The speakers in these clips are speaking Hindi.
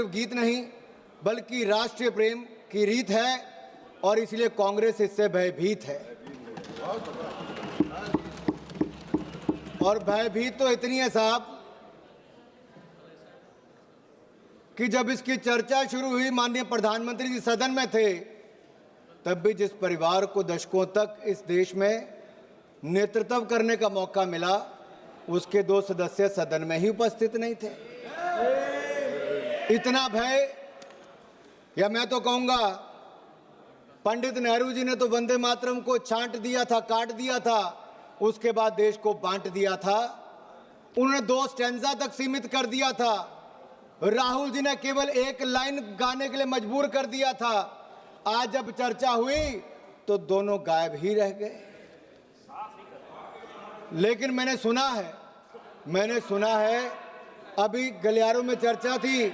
सिर्फ गीत नहीं बल्कि राष्ट्रीय प्रेम की रीत है और इसलिए कांग्रेस इससे भयभीत है। और भयभीत तो इतनी है साहब कि जब इसकी चर्चा शुरू हुई, माननीय प्रधानमंत्री जी सदन में थे, तब भी जिस परिवार को दशकों तक इस देश में नेतृत्व करने का मौका मिला, उसके 2 सदस्य सदन में ही उपस्थित नहीं थे। इतना भय, या मैं तो कहूंगा पंडित नेहरू जी ने तो वंदे मातरम को छांट दिया था, काट दिया था, उसके बाद देश को बांट दिया था। उन्होंने 2 स्टैंजा तक सीमित कर दिया था। राहुल जी ने केवल 1 लाइन गाने के लिए मजबूर कर दिया था। आज जब चर्चा हुई तो दोनों गायब ही रह गए। लेकिन मैंने सुना है अभी गलियारों में चर्चा थी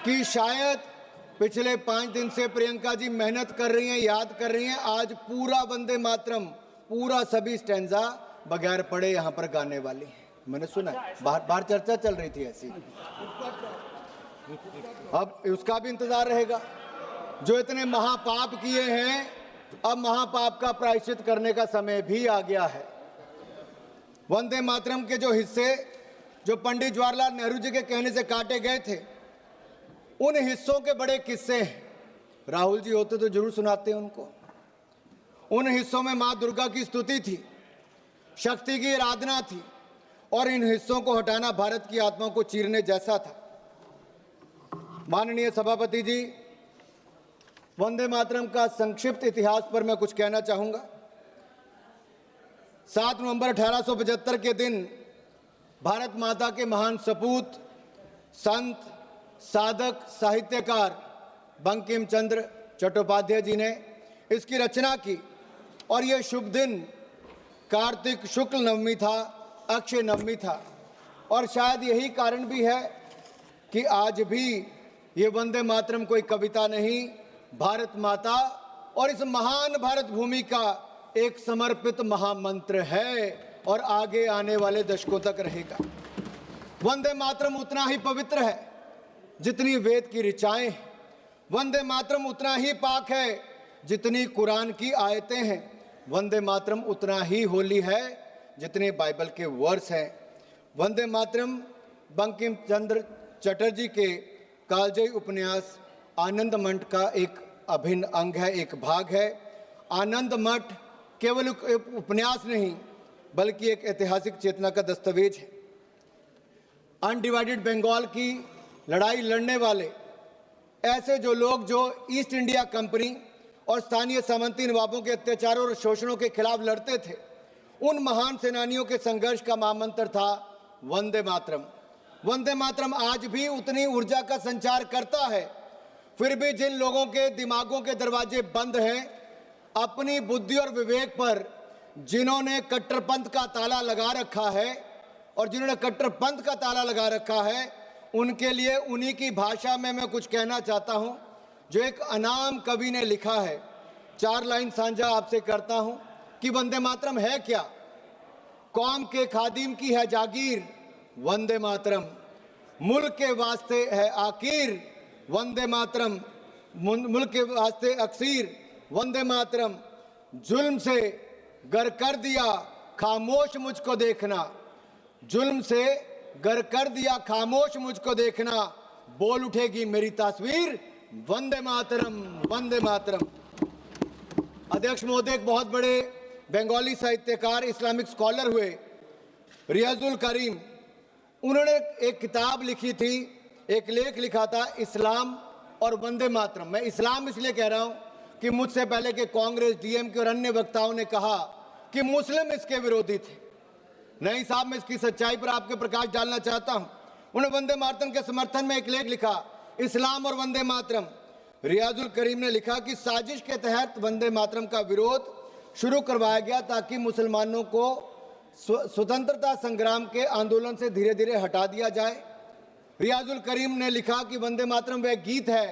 कि शायद पिछले 5 दिन से प्रियंका जी मेहनत कर रही हैं, याद कर रही हैं, आज पूरा वंदे मातरम, पूरा सभी स्टैंजा बगैर पढ़े यहां पर गाने वाली है। मैंने सुना है, बाहर चर्चा चल रही थी ऐसी। अब उसका भी इंतजार रहेगा। जो इतने महापाप किए हैं, अब महापाप का प्रायश्चित करने का समय भी आ गया है। वंदे मातरम के जो हिस्से जो पंडित जवाहरलाल नेहरू जी के कहने से काटे गए थे, उन हिस्सों के बड़े किस्से हैं। राहुल जी होते तो जरूर सुनाते हैं उनको। उन हिस्सों में मां दुर्गा की स्तुति थी, शक्ति की आराधना थी, और इन हिस्सों को हटाना भारत की आत्मा को चीरने जैसा था। माननीय सभापति जी, वंदे मातरम का संक्षिप्त इतिहास पर मैं कुछ कहना चाहूंगा। 7 नवंबर 1875 के दिन भारत माता के महान सपूत, संत, साधक, साहित्यकार बंकिम चंद्र चट्टोपाध्याय जी ने इसकी रचना की। और यह शुभ दिन कार्तिक शुक्ल नवमी था, अक्षय नवमी था। और शायद यही कारण भी है कि आज भी ये वंदे मातरम कोई कविता नहीं, भारत माता और इस महान भारत भूमि का एक समर्पित महामंत्र है और आगे आने वाले दशकों तक रहेगा। वंदे मातरम उतना ही पवित्र है जितनी वेद की ऋचाएं हैं। वंदे मातरम उतना ही पाक है जितनी कुरान की आयतें हैं। वंदे मातरम उतना ही होली है जितने बाइबल के वर्स हैं। वंदे मातरम बंकिम चंद्र चटर्जी के कालजयी उपन्यास आनंद मठ का एक अभिन्न अंग है, एक भाग है। आनंद मठ केवल एक उपन्यास नहीं बल्कि एक ऐतिहासिक चेतना का दस्तावेज है। अनडिवाइडेड बंगाल की लड़ाई लड़ने वाले ऐसे जो लोग जो ईस्ट इंडिया कंपनी और स्थानीय सामंती नवाबों के अत्याचारों और शोषणों के खिलाफ लड़ते थे, उन महान सेनानियों के संघर्ष का महामंत्र था वंदे मातरम। वंदे मातरम आज भी उतनी ऊर्जा का संचार करता है। फिर भी जिन लोगों के दिमागों के दरवाजे बंद हैं, अपनी बुद्धि और विवेक पर जिन्होंने कट्टरपंथ का ताला लगा रखा है और जिन्होंने कट्टरपंथ का ताला लगा रखा है, उनके लिए उन्हीं की भाषा में मैं कुछ कहना चाहता हूं जो एक अनाम कवि ने लिखा है। 4 लाइन साझा आपसे करता हूं कि वंदे मातरम है क्या। कौम के खादिम की है जागीर, वंदे मातरम। मुल्क के वास्ते है आकीर, वंदे मातरम। मुल्क के वास्ते अक्सीर, वंदे मातरम। जुल्म से गर कर दिया खामोश मुझको देखना, जुल्म से गर कर दिया खामोश मुझको देखना, बोल उठेगी मेरी तस्वीर, वंदे मातरम, वंदे मातरम। अध्यक्ष महोदय, एक बहुत बड़े बंगाली साहित्यकार, इस्लामिक स्कॉलर हुए रियाजुल करीम, उन्होंने एक किताब लिखी थी, एक लेख लिखा था, इस्लाम और वंदे मातरम। मैं इस्लाम इसलिए कह रहा हूं कि मुझसे पहले के कांग्रेस, डीएमके और अन्य वक्ताओं ने कहा कि मुस्लिम इसके विरोधी थे। नहीं साहब, मैं इसकी सच्चाई पर आपके प्रकाश डालना चाहता हूं। उन्होंने वंदे मातरम के समर्थन में एक लेख लिखा, इस्लाम और वंदे मातरम। रियाजुल करीम ने लिखा कि साजिश के तहत वंदे मातरम का विरोध शुरू करवाया गया ताकि मुसलमानों को स्वतंत्रता संग्राम के आंदोलन से धीरे धीरे हटा दिया जाए। रियाजुल करीम ने लिखा कि वंदे मातरम वह गीत है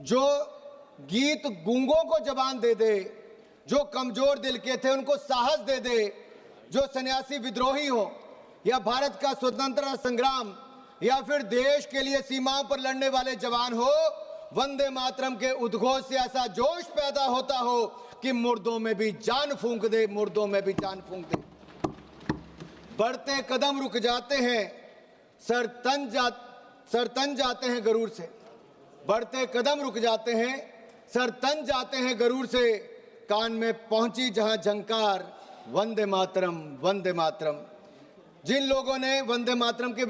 जो गीत गूंगों को जबान दे दे, जो कमजोर दिल के थे उनको साहस दे दे, जो सन्यासी विद्रोही हो या भारत का स्वतंत्रता संग्राम या फिर देश के लिए सीमाओं पर लड़ने वाले जवान हो, वंदे मातरम के उद्घोष से ऐसा जोश पैदा होता हो कि मुर्दों में भी जान फूंक दे, मुर्दों में भी जान फूंक दे। बढ़ते कदम रुक जाते हैं, सर तन जाते हैं गरूर से। बढ़ते कदम रुक जाते हैं, सर तन जाते हैं गरूर से। कान में पहुंची जहां झंकार, वंदे मातरम वंदे मातरम। जिन लोगों ने वंदे मातरम के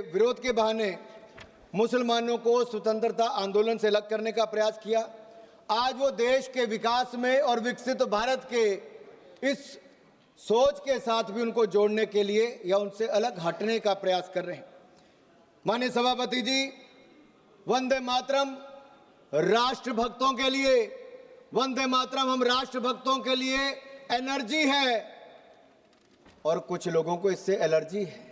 विरोध के बहाने मुसलमानों को स्वतंत्रता आंदोलन से अलग करने का प्रयास किया, आज वो देश के विकास में और विकसित भारत के इस सोच के साथ भी उनको जोड़ने के लिए या उनसे अलग हटने का प्रयास कर रहे हैं। माननीय सभापति जी, वंदे मातरम राष्ट्रभक्तों के लिए, वंदे मातरम हम राष्ट्रभक्तों के लिए एनर्जी है, और कुछ लोगों को इससे एलर्जी है।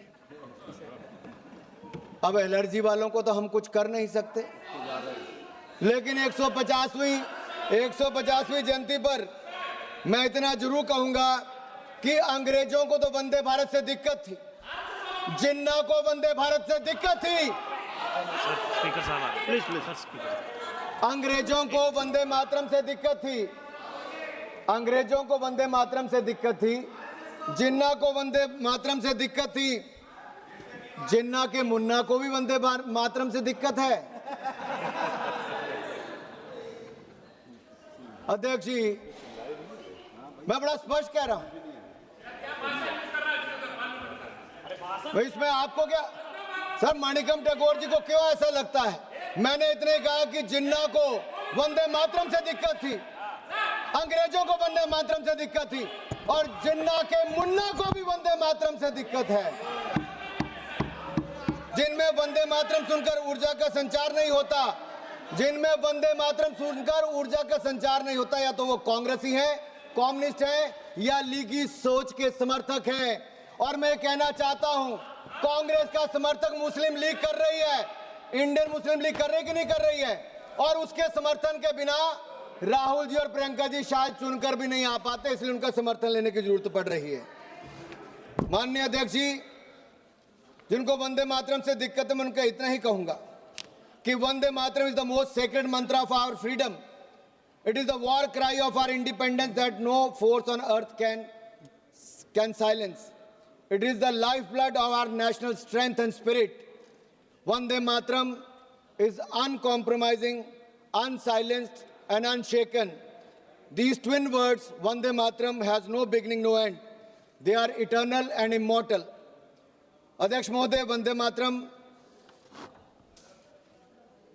अब एलर्जी वालों को तो हम कुछ कर नहीं सकते, लेकिन 150वीं जयंती पर मैं इतना जरूर कहूंगा कि अंग्रेजों को तो वंदे भारत से दिक्कत थी, जिन्ना को वंदे भारत से दिक्कत थी। स्पीकर साहब प्लीज स्पीकर। अंग्रेजों को वंदे मातरम से दिक्कत थी, अंग्रेजों को वंदे मातरम से दिक्कत थी, जिन्ना को वंदे मातरम से दिक्कत थी, जिन्ना के मुन्ना को भी वंदे मातरम से दिक्कत है। अध्यक्ष जी, मैं बड़ा स्पष्ट कह रहा हूं भाई, इसमें आपको क्या सर, मणिकम टैगोर जी को क्यों ऐसा लगता है? मैंने इतने कहा कि जिन्ना को वंदे मातरम से दिक्कत थी, अंग्रेजों को वंदे मातरम से दिक्कत थी, और जिन्ना के मुन्ना को भी वंदे मातरम से दिक्कत है। जिनमें वंदे मातरम सुनकर ऊर्जा का संचार नहीं होता, जिनमें वंदे मातरम सुनकर ऊर्जा का संचार नहीं होता, या तो वो कांग्रेसी हैं, कम्युनिस्ट हैं, या लीगी सोच के समर्थक हैं। और मैं कहना चाहता हूं, कांग्रेस का समर्थक मुस्लिम लीग कर रही है, इंडियन मुस्लिम लीग कर रही कि नहीं कर रही है, और उसके समर्थन के बिना राहुल जी और प्रियंका जी शायद चुनकर भी नहीं आ पाते, इसलिए उनका समर्थन लेने की जरूरत पड़ रही है। माननीय अध्यक्ष जी, जिनको वंदे मातरम से दिक्कत है, मैं उनका इतना ही कहूंगा कि Vande Mataram is the most sacred mantra of our freedom. It is the war cry of our independence that no force on earth can silence. It is the lifeblood of our national strength and spirit. Vande Mataram is uncompromising, unsilenced, and unshaken. These twin words, Vande Mataram, has no beginning, no end. They are eternal and immortal. अध्यक्ष महोदय, वंदे मातरम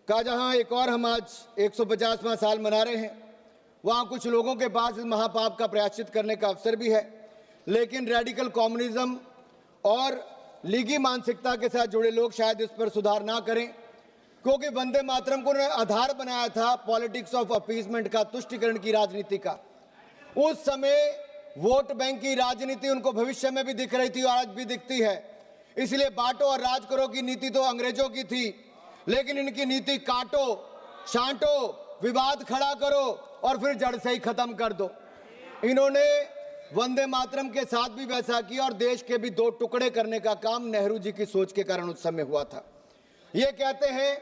का जहां एक और हम आज 150वां साल मना रहे हैं, वहां कुछ लोगों के पास इस महापाप का प्रायश्चित करने का अवसर भी है, लेकिन रेडिकल कम्युनिज्म और लीगी मानसिकता के साथ जुड़े लोग शायद इस पर सुधार ना करें, क्योंकि वंदे मातरम को उन्होंने आधार बनाया था पॉलिटिक्स ऑफ अपीसमेंट का, तुष्टिकरण की राजनीति का। उस समय वोट बैंक की राजनीति उनको भविष्य में भी दिख रही थी और आज भी दिखती है। इसलिए बांटो और राज करो की नीति तो अंग्रेजों की थी, लेकिन इनकी नीति काटो, छांटो, विवाद खड़ा करो और फिर जड़ से ही खत्म कर दो। इन्होंने वंदे मातरम के साथ भी वैसा किया और देश के भी दो टुकड़े करने का काम नेहरू जी की सोच के कारण उस समय हुआ था। ये कहते हैं,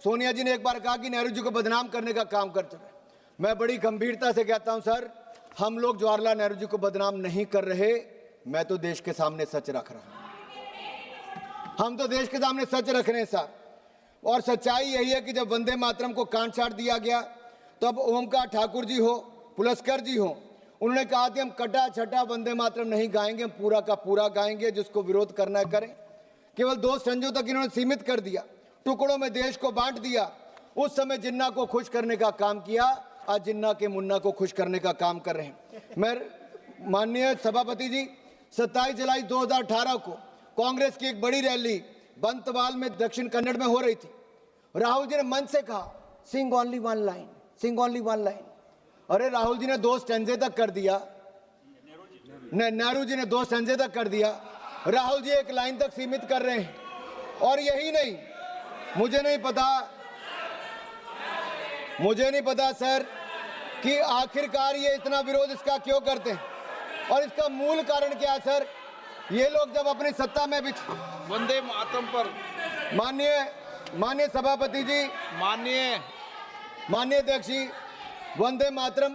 सोनिया जी ने एक बार कहा कि नेहरू जी को बदनाम करने का काम करते हैं। मैं बड़ी गंभीरता से कहता हूं सर, हम लोग जवाहरलाल नेहरू जी को बदनाम नहीं कर रहे, मैं तो देश के सामने सच रख रहा हूं। हम तो देश के सामने सच रख रहे हैं सर, और सच्चाई यही है कि जब वंदे मातरम को काट छाट दिया गया, तब ओमकार ठाकुर जी हो, पुलस्कर जी हो, उन्होंने कहा कि हम कटा छटा वंदे मातरम नहीं गाएंगे, हम पूरा का पूरा गाएंगे, जिसको विरोध करना है करें। केवल 2 संजों तक इन्होंने सीमित कर दिया, टुकड़ों में देश को बांट दिया। उस समय जिन्ना को खुश करने का काम किया, आज जिन्ना के मुन्ना को खुश करने का काम कर रहे हैं। मैं माननीय सभापति जी, 27 जुलाई 2018 को कांग्रेस की एक बड़ी रैली बंतवाल में दक्षिण कन्नड़ में हो रही थी। राहुल जी ने मंच से कहा, सिंग ओनली वन लाइन, सिंग ओनली वन लाइन। अरे राहुल जी ने 2 स्टैंजे तक कर दिया, नेहरू जी ने 2 स्टैंजे तक कर दिया, राहुल जी 1 लाइन तक सीमित कर रहे हैं। और यही नहीं, मुझे नहीं पता सर कि आखिरकार ये इतना विरोध इसका क्यों करते हैं, और इसका मूल कारण क्या है सर? ये लोग जब अपनी सत्ता में भी वंदे मातरम पर माननीय सभापति जी, माननीय अध्यक्ष जी, वंदे मातरम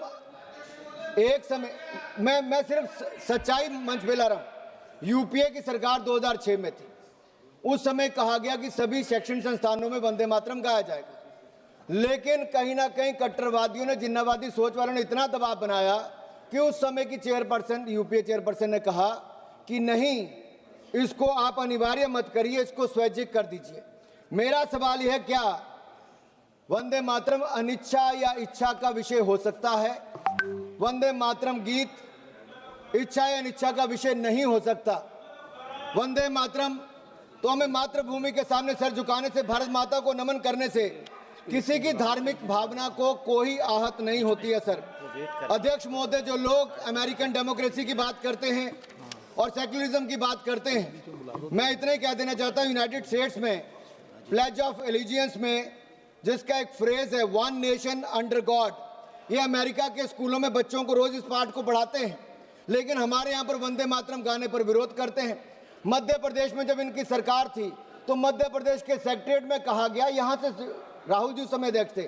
एक समय मैं सिर्फ सच्चाई मंच पे ला रहा हूं। यूपीए की सरकार 2006 में थी। उस समय कहा गया कि सभी शैक्षणिक संस्थानों में वंदे मातरम गाया जाएगा, लेकिन कहीं ना कहीं कट्टरवादियों ने, जिन्नावादी सोच वालों ने इतना दबाव बनाया कि उस समय की चेयरपर्सन, यूपीए चेयरपर्सन ने कहा कि नहीं, इसको आप अनिवार्य मत करिए, इसको स्वैच्छिक कर दीजिए। मेरा सवाल यह है, क्या वंदे मातरम अनिच्छा या इच्छा का विषय हो सकता है? वंदे मातरम गीत इच्छा या अनिच्छा का विषय नहीं हो सकता। वंदे मातरम तो हमें मातृभूमि के सामने सर झुकाने से, भारत माता को नमन करने से किसी की धार्मिक भावना को कोई आहत नहीं होती है सर। अध्यक्ष महोदय, जो लोग अमेरिकन डेमोक्रेसी की बात करते हैं और सेक्युलरिज्म की बात करते हैं, मैं इतना ही कह देना चाहता हूं, यूनाइटेड स्टेट्स में प्लेज ऑफ एलिजियंस में जिसका एक फ्रेज है, वन नेशन अंडर गॉड, ये अमेरिका के स्कूलों में बच्चों को रोज इस पाठ को पढ़ाते हैं, लेकिन हमारे यहाँ पर वंदे मातरम गाने पर विरोध करते हैं। मध्य प्रदेश में जब इनकी सरकार थी तो मध्य प्रदेश के सेक्रेटरीट में कहा गया, यहाँ से राहुल जी समय अध्यक्ष थे,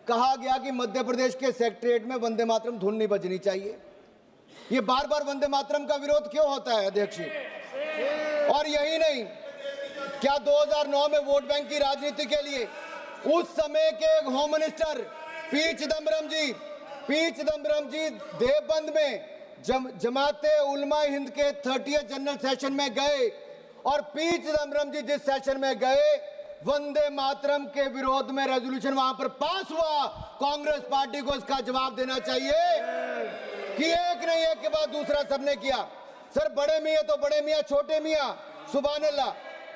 कहा गया कि मध्य प्रदेश के सेक्रेटरीट में वंदे मातरम धुन नहीं बजनी चाहिए। ये बार बार वंदे मातरम का विरोध क्यों होता है अध्यक्ष जी? और यही नहीं, क्या 2009 में वोट बैंक की राजनीति के लिए उस समय के होम मिनिस्टर पी चिदम्बरम जी देवबंद में जमाते उलमा हिंद के 30th जनरल सेशन में गए, और पी चिदम्बरम जी जिस सेशन में गए, वंदे मातरम के विरोध में रेजोल्यूशन वहां पर पास हुआ। कांग्रेस पार्टी को इसका जवाब देना चाहिए कि एक नहीं, एक के बाद दूसरा सबने किया। सर, बड़े मियां तो बड़े मियां, छोटे मियां सुभान अल्लाह।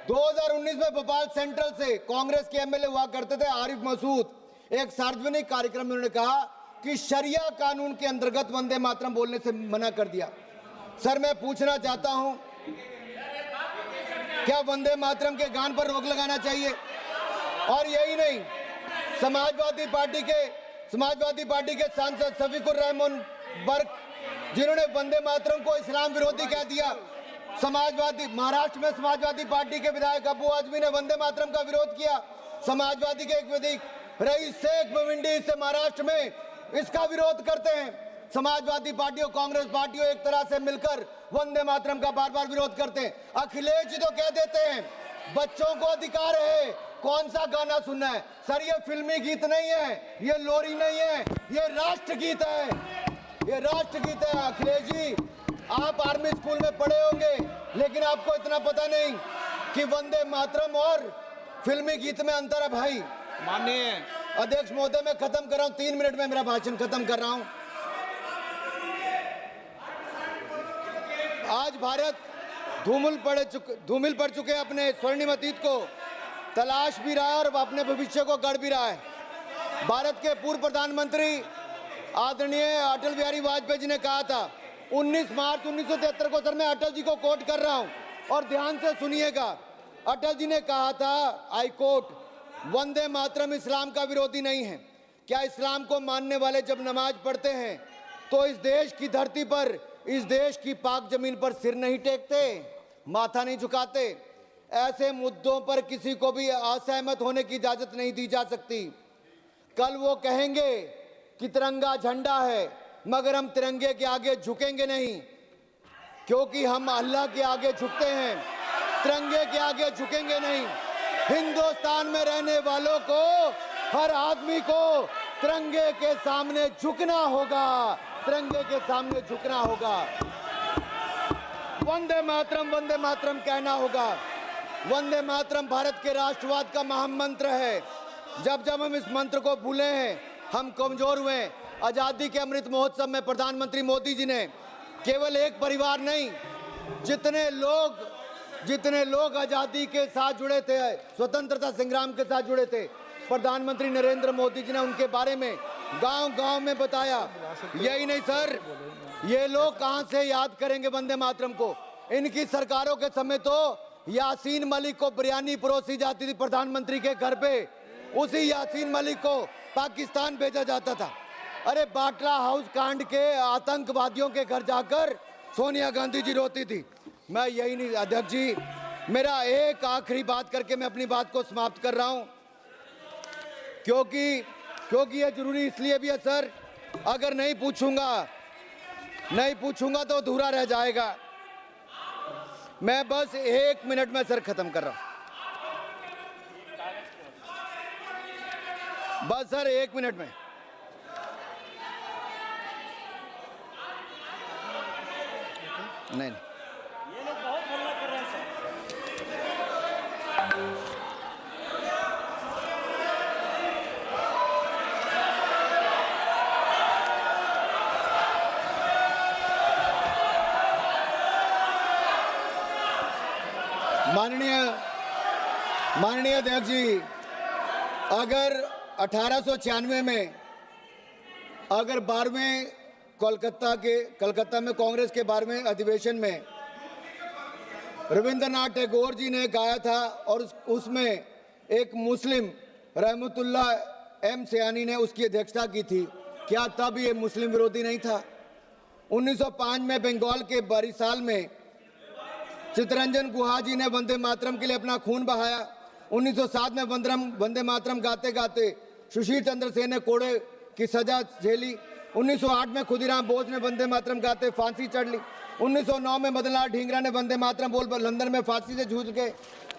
2019 में भोपाल सेंट्रल से कांग्रेस के एमएलए हुआ करते थे आरिफ मसूद, एक सार्वजनिक कार्यक्रम में उन्होंने कहा कि शरिया कानून के अंतर्गत वंदे मातरम बोलने से मना कर दिया। सर, मैं पूछना चाहता हूं, क्या वंदे मातरम के गान पर रोक लगाना चाहिए? और यही नहीं, समाजवादी पार्टी के सांसद शफीकुर रहमान बर्क, जिन्होंने वंदे मातरम को इस्लाम विरोधी कह दिया। महाराष्ट्र में समाजवादी पार्टी के विधायक अबू आजमी ने वंदे मातरम का विरोध किया। समाजवादी के एक विधायक रईस शेख भिवंडी से महाराष्ट्र में इसका विरोध करते हैं। समाजवादी पार्टियों, कांग्रेस पार्टियों एक तरह से मिलकर वंदे मातरम का बार बार विरोध करते हैं। अखिलेश जी तो कह देते हैं बच्चों को अधिकार है कौन सा गाना सुनना है। सर, ये फिल्मी गीत नहीं है, ये लोरी नहीं है, ये राष्ट्रगीत है, ये राष्ट्रगीत है। अखिलेश जी, आप आर्मी स्कूल में पढ़े होंगे, लेकिन आपको इतना पता नहीं कि वंदे मातरम और फिल्मी गीत में अंतर है भाई। माननीय अध्यक्ष महोदय, मैं खत्म कर रहा हूं, 3 मिनट में मेरा भाषण खत्म कर रहा हूं। आज भारत धूमिल पड़ चुके अपने स्वर्णिम अतीत को तलाश भी रहा है और अपने भविष्य को गढ़ भी रहा है। भारत के पूर्व प्रधानमंत्री आदरणीय अटल बिहारी वाजपेयी जी ने कहा था 19 मार्च 1973 को, सर मैं अटल जी को कोट कर रहा हूं और ध्यान से सुनिएगा। अटल जी ने कहा था, आई कोट, वंदे मातरम इस्लाम का विरोधी नहीं है। क्या इस्लाम को मानने वाले जब नमाज पढ़ते हैं तो इस देश की धरती पर, इस देश की पाक जमीन पर सिर नहीं टेकते, माथा नहीं झुकाते? ऐसे मुद्दों पर किसी को भी असहमत होने की इजाजत नहीं दी जा सकती। कल वो कहेंगे कि तिरंगा झंडा है, मगर हम तिरंगे के आगे झुकेंगे नहीं, क्योंकि हम अल्लाह के आगे झुकते हैं, तिरंगे के आगे झुकेंगे नहीं। हिंदुस्तान में रहने वालों को, हर आदमी को तिरंगे के सामने झुकना होगा, तिरंगे के सामने झुकना होगा। वंदे मातरम कहना होगा। वंदे मातरम भारत के राष्ट्रवाद का महामंत्र है। जब जब हम इस मंत्र को भूले हैं, हम कमजोर हुए। आजादी के अमृत महोत्सव में प्रधानमंत्री मोदी जी ने केवल एक परिवार नहीं, जितने लोग आजादी के साथ जुड़े थे, स्वतंत्रता संग्राम के साथ जुड़े थे, प्रधानमंत्री नरेंद्र मोदी जी ने उनके बारे में गांव-गांव में बताया। यही नहीं सर, ये लोग कहां से याद करेंगे वंदे मातरम को? इनकी सरकारों के समय तो यासीन मलिक को बिरयानी परोसी जाती थी प्रधानमंत्री के घर पे, उसी यासीन मलिक को पाकिस्तान भेजा जाता था। अरे बाटला हाउस कांड के आतंकवादियों के घर जाकर सोनिया गांधी जी रोती थी। मैं यही नहीं, अध्यक्ष जी मेरा एक आखिरी बात करके मैं अपनी बात को समाप्त कर रहा हूं, क्योंकि ये जरूरी इसलिए भी है सर, अगर नहीं पूछूंगा तो अधूरा रह जाएगा। मैं बस 1 मिनट में सर खत्म कर रहा हूं, बस सर 1 मिनट में। नहीं माननीय अध्यक्ष जी, अगर 1896 में अगर 12वें कलकत्ता में कांग्रेस के 12वें अधिवेशन में रविंद्रनाथ टैगोर जी ने गाया था और उसमें एक मुस्लिम रहमतुल्लाह एम सयानी ने उसकी अध्यक्षता की थी, क्या तब ये मुस्लिम विरोधी नहीं था? 1905 में बंगाल के बारिसाल में चित्तरंजन गुहा जी ने वंदे मातरम के लिए अपना खून बहाया। 1907 में वंदे मातरम गाते गाते सुशील चंद्र सेन ने कोड़े की सजा झेली। 1908 में खुदीराम बोस ने वंदे मातरम गाते फांसी चढ़ ली। 1909 में मदनलाल ढींगरा ने वंदे मातरम बोल लंदन में फांसी से जूझ गए।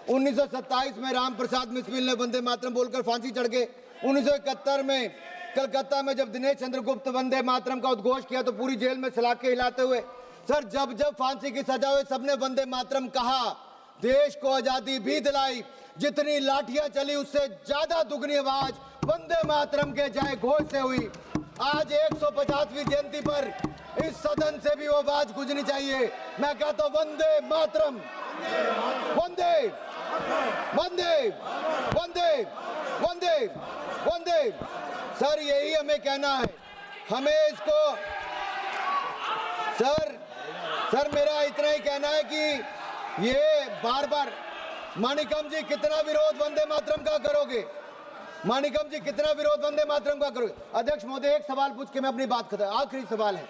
1927 में राम प्रसाद बिस्मिल ने वंदे मातरम बोलकर फांसी चढ़ गए। 1971 में कलकत्ता में जब दिनेश चंद्र गुप्त वंदे मातरम का उद्घोष किया तो पूरी जेल में सलाखे हिलाते हुए सर जब फांसी की सजा हुई सबने वंदे मातरम कहा। देश को आजादी भी दिलाई, जितनी लाठियां चली उससे ज्यादा दुगनी आवाज वंदे मातरम के जय घोष से हुई। आज 150वीं जयंती पर इस सदन से भी वो आवाज गूंजनी चाहिए। मैं कहता हूं वंदे मातरम, वंदे वंदे वंदे वंदे वंदे। सर यही हमें कहना है, हमें इसको सर मेरा इतना ही कहना है कि ये बार बार मानिकम जी कितना विरोध वंदे मातरम का करोगे? मानिकम जी कितना विरोध वंदे मातरम का करोगे? अध्यक्ष महोदय एक सवाल पूछ के मैं अपनी बात खत्म, आखिरी सवाल है,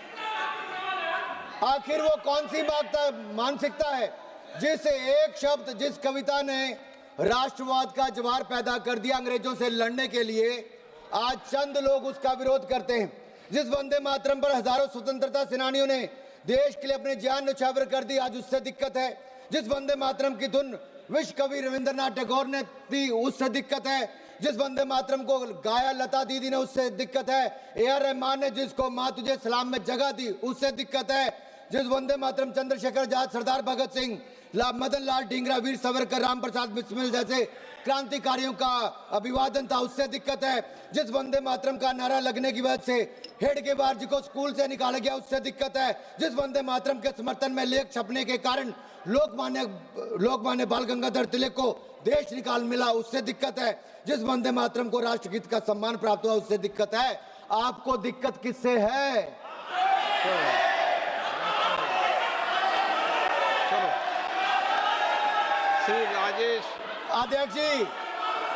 आखिर वो कौन सी मानसिकता है जिस एक शब्द जिस कविता ने राष्ट्रवाद का ज्वार पैदा कर दिया अंग्रेजों से लड़ने के लिए, आज चंद लोग उसका विरोध करते हैं। जिस वंदे मातरम पर हजारों स्वतंत्रता सेनानियों ने देश के लिए अपने जान न्यौछावर कर दी, आज उससे दिक्कत है। जिस वंदे मातरम की धुन विश्व कवि रविंद्रनाथ टैगोर ने दी, उससे दिक्कत है। जिस वंदे मातरम को गाया लता दीदी ने, उससे दिक्कत है। ए.आर. रहमान ने जिसको माँ तुझे सलाम में जगह दी, उससे दिक्कत है। जिस वंदे मातरम चंद्रशेखर आजाद, सरदार भगत सिंह, मदन लाल ढींगरा, वीर सावरकर, राम प्रसाद बिस्मिल जैसे क्रांतिकारियों का अभिवादन था, उससे दिक्कत है। जिस वंदे मातरम का नारा लगने की वजह से हेडगेवार जी को स्कूल से निकाला गया, उससे दिक्कत है। जिस वंदे मातरम के समर्थन में लेख छपने के कारण लोकमान्य बाल गंगाधर तिलक को देश निकाल मिला, उससे दिक्कत है। जिस वंदे मातरम को राष्ट्रगीत का सम्मान प्राप्त हुआ, उससे दिक्कत है। आपको दिक्कत किससे है? श्री राजेश अध्यक्ष जी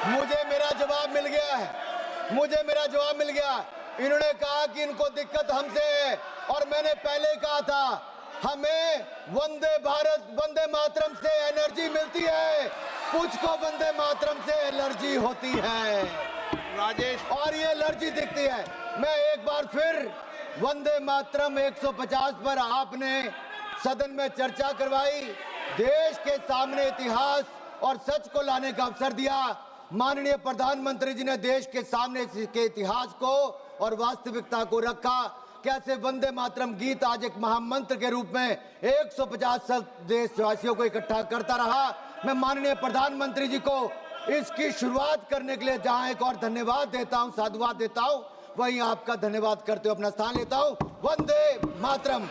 मुझे मेरा जवाब मिल गया है, मुझे मेरा जवाब मिल गया। इन्होंने कहा कि इनको दिक्कत हमसे है और मैंने पहले कहा था हमें वंदे मातरम से एनर्जी मिलती है, कुछ को वंदे मातरम से एलर्जी होती है राजेश, और ये एलर्जी दिखती है। मैं एक बार फिर वंदे मातरम 150 पर आपने सदन में चर्चा करवाई, देश के सामने इतिहास और सच को लाने का अवसर दिया। माननीय प्रधानमंत्री जी ने देश के सामने के इतिहास को और वास्तविकता को रखा। कैसे वंदे मातरम गीत आज एक महामंत्र के रूप में 150 देशवासियों को इकट्ठा करता रहा। मैं माननीय प्रधानमंत्री जी को इसकी शुरुआत करने के लिए जहां एक और धन्यवाद देता हूं, साधुवाद देता हूं, वहीं आपका धन्यवाद करते हुए अपना स्थान लेता हूं। वंदे मातरम।